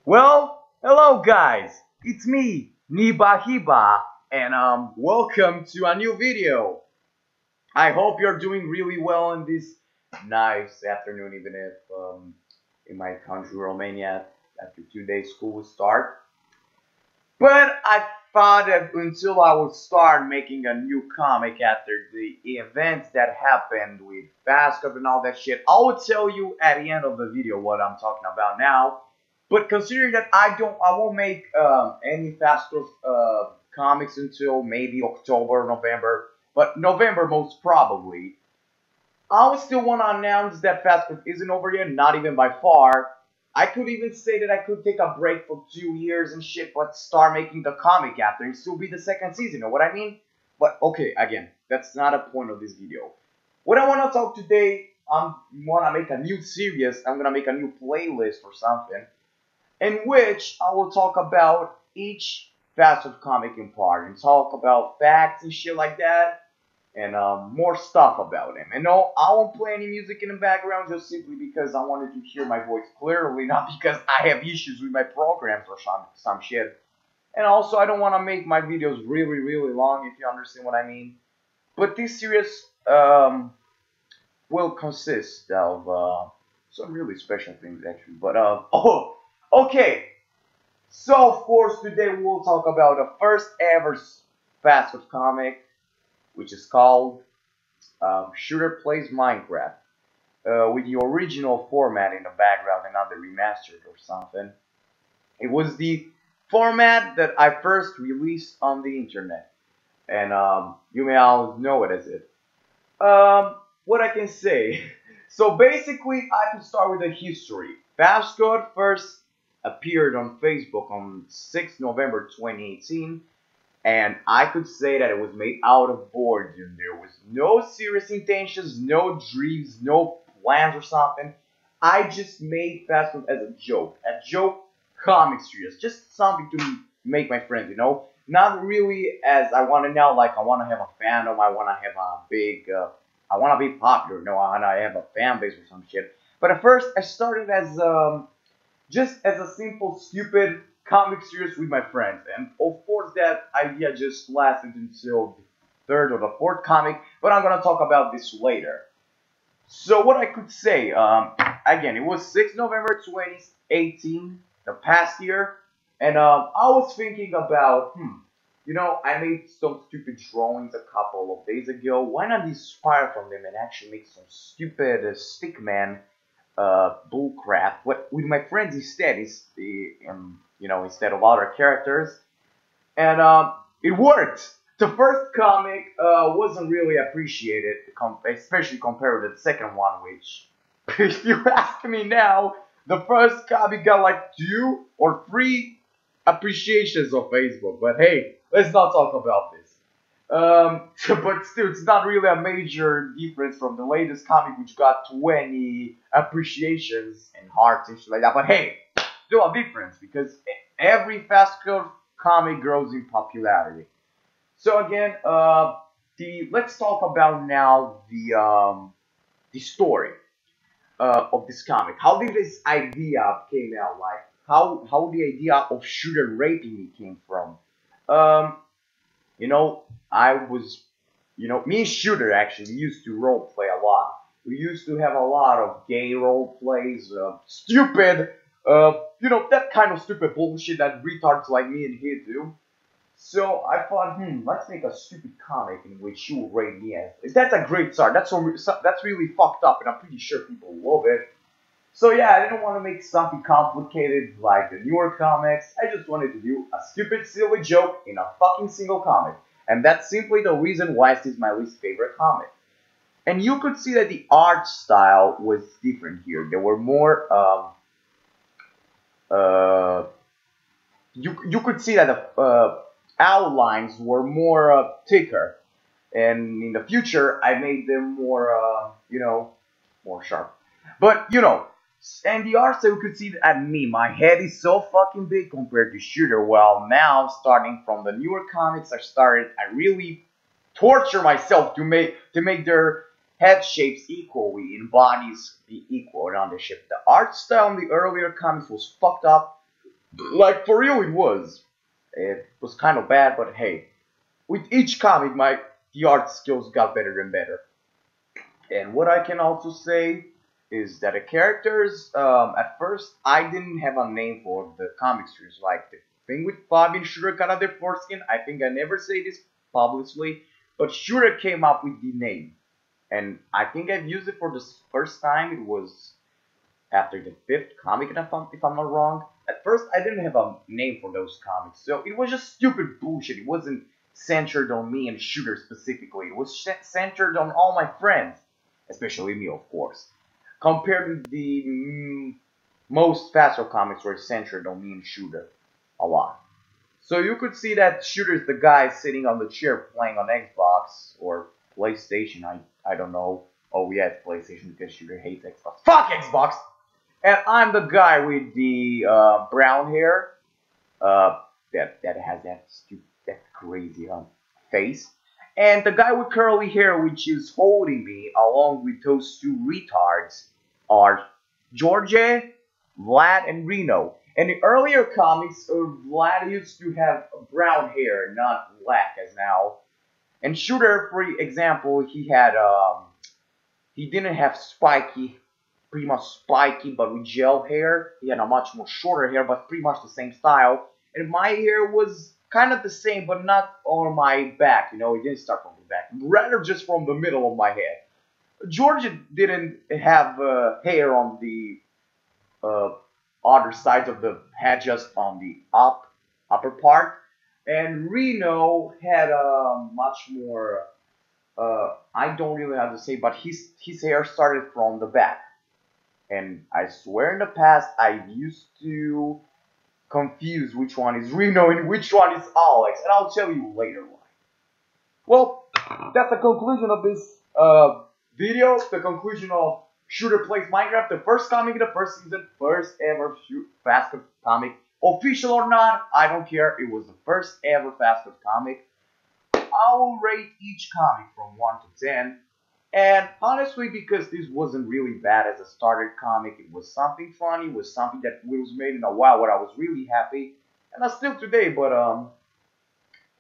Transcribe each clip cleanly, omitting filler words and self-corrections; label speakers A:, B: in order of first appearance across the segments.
A: Well, hello guys, it's me, Niba Hiba, and welcome to a new video. I hope you're doing really well in this nice afternoon, even if in my country, Romania, after 2 days school will start. But I thought that until I would start making a new comic after the events that happened with Fast Cup and all that shit, I will tell you at the end of the video what I'm talking about now. But considering that I won't make any Fast Cup comics until maybe October, November, but November most probably. I would still want to announce that Fast Cup isn't over yet, not even by far. I could even say that I could take a break for 2 years and shit, but start making the comic after and still be the second season, you know what I mean? But okay, again, that's not a point of this video. What I want to talk today, I want to make a new series, I'm going to make a new playlist or something, in which I will talk about each Fast Food comic in part, and talk about facts and shit like that, and more stuff about him. And no, I won't play any music in the background just simply because I wanted to hear my voice clearly, not because I have issues with my programs or some shit. And also, I don't want to make my videos really, really long, if you understand what I mean. But this series will consist of some really special things, actually. But, okay. So, of course, today we'll talk about the first ever Fast Food comic, which is called Shooter Plays Minecraft, with the original format in the background and not the remastered or something. It was the format that I first released on the internet, and you may all know it as it. What I can say, so basically I can start with the history. Fast Code first appeared on Facebook on 6 November 2018. And I could say that it was made out of boards, and there was no serious intentions, no dreams, no plans or something. I just made Fast Food as a joke comic series, just something to make my friends, you know? Not really as I want to now, like I want to have a fandom, I want to have a big, I want to be popular, no, I want to have a fan base or some shit. But at first, I started as, just as a simple, stupid comic series with my friends, and of course that idea just lasted until the third or the fourth comic, but I'm gonna talk about this later. So what I could say, again, it was 6 November 2018, the past year, and I was thinking about, you know, I made some stupid drawings a couple of days ago. Why not inspire from them and actually make some stupid stickman bullcrap? What with my friends instead is the you know, instead of other characters, and it worked. The first comic wasn't really appreciated, especially compared to the second one, which, if you ask me now, the first comic got like 2 or 3 appreciations on Facebook. But hey, let's not talk about this. But still, it's not really a major difference from the latest comic, which got 20 appreciations and hearts and shit like that. But hey, still a difference because every Fast Code comic grows in popularity. So again, let's talk about now the story of this comic. How did this idea came out? Like how the idea of shooter raping me came from? You know, me and Shooter actually used to role play a lot. We used to have a lot of gay role plays, stupid, you know, that kind of stupid bullshit that retards like me and he do. So I thought, let's make a stupid comic in which you rape me as. That's a great start. That's really fucked up, and I'm pretty sure people love it. So yeah, I didn't want to make something complicated like the newer comics. I just wanted to do a stupid, silly joke in a fucking single comic. And that's simply the reason why this is my least favorite comic. And you could see that the art style was different here. There were more, you could see that the outlines were more thicker. And in the future, I made them more, you know, more sharp. But, you know, and the art style, you could see at me, my head is so fucking big compared to Shooter. Well, now, starting from the newer comics, I really torture myself to make their head shapes equally and bodies be equal around the ship. The art style in the earlier comics was fucked up. Like, for real, it was. It was kind of bad, but hey, with each comic, the art skills got better and better. And what I can also say is that the characters, at first, I didn't have a name for the comic series. Like the thing with Fabi and Shooter got out their foreskin. I think I never say this publicly, but Shooter came up with the name, and I think I've used it for the first time. It was after the fifth comic, if I'm not wrong. At first, I didn't have a name for those comics, so it was just stupid bullshit. It wasn't centered on me and Shooter specifically. It was centered on all my friends, especially me, of course. Compared to the most faster comics were centered on me and Shooter a lot. So you could see that Shooter's the guy sitting on the chair playing on Xbox or PlayStation. I don't know. Oh yeah, it's PlayStation because Shooter hates Xbox. Fuck Xbox! And I'm the guy with the brown hair, that has that crazy face, and the guy with curly hair, which is holding me, along with those two retards, are George, Vlad, and Reno. In the earlier comics, Vlad used to have brown hair, not black as now. And Shooter, for example, he didn't have spiky, pretty much spiky, but with gel hair. He had a much more shorter hair, but pretty much the same style. And my hair was kind of the same, but not on my back. You know, it didn't start from the back, rather just from the middle of my head. George didn't have hair on the other sides of the head, just on the upper part. And Reno had much more. I don't really know how to say, but his hair started from the back. And I swear in the past I used to confuse which one is Reno and which one is Alex, and I'll tell you later why. Well, that's the conclusion of this video. The conclusion of Shooter Plays Minecraft, the first comic in the first season, first ever Fast Food comic. Official or not, I don't care. It was the first ever Fast Food comic. I will rate each comic from 1 to 10. And honestly, because this wasn't really bad as a starter comic, it was something funny, it was something that was made in a while where I was really happy. And I still today, but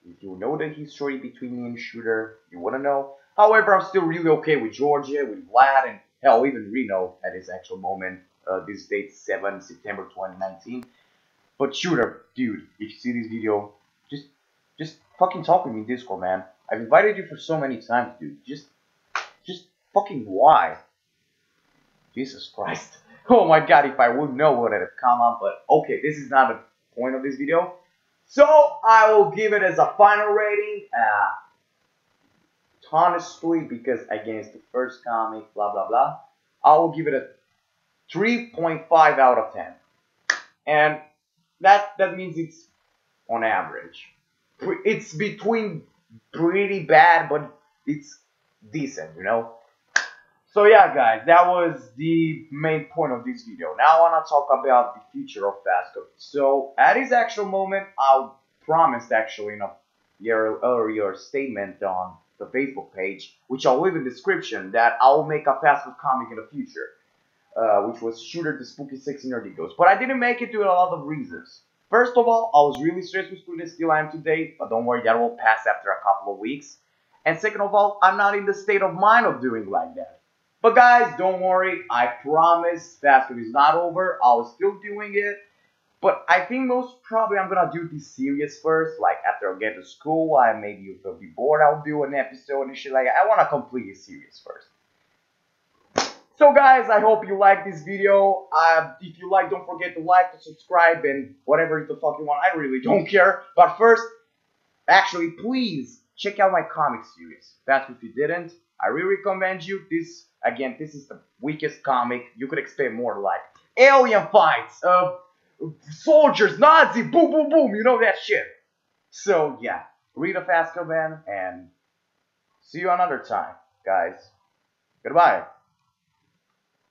A: if you know the history between me and Shooter, you wanna know. However, I'm still really okay with Georgia, with Vlad, and hell, even Reno at his actual moment. This date 7 September 2019. But Shooter, dude, if you see this video, just fucking talk with me in Discord, man. I've invited you for so many times, dude. Just fucking why? Jesus Christ. Oh my god, if I would know what it would come up, but okay, this is not the point of this video. So, I will give it as a final rating. Honestly, because again, it's the first comic, blah blah blah, I will give it a 3.5 out of 10. And that means it's on average. It's between pretty bad, but it's decent, you know? So yeah, guys, that was the main point of this video. Now I want to talk about the future of Fast Code. So, at his actual moment, I promised actually in a earlier statement on the Facebook page, which I'll leave in the description, that I'll make a Fast Food comic in the future, which was Shooter the Spooky 16 Nerdy Ghost. But I didn't make it due to a lot of reasons. First of all, I was really stressed with school, and still I am today, but don't worry, that will pass after a couple of weeks. And second of all, I'm not in the state of mind of doing like that. But guys, don't worry, I promise Fast Food is not over. I was still doing it. But I think most probably I'm gonna do this series first. Like after I get to school, maybe if I'll be bored, I'll do an episode and shit like that. I wanna complete this series first. So guys, I hope you like this video. If you like, don't forget to like, to subscribe, and whatever the fuck you want. I really don't care. But first, actually, please check out my comic series. That's if you didn't. I really recommend you. This is the weakest comic. You could expect more like alien fights, soldiers, Nazi, boom, boom, boom. You know that shit. So yeah, read a Fast Code, man, and see you another time, guys. Goodbye.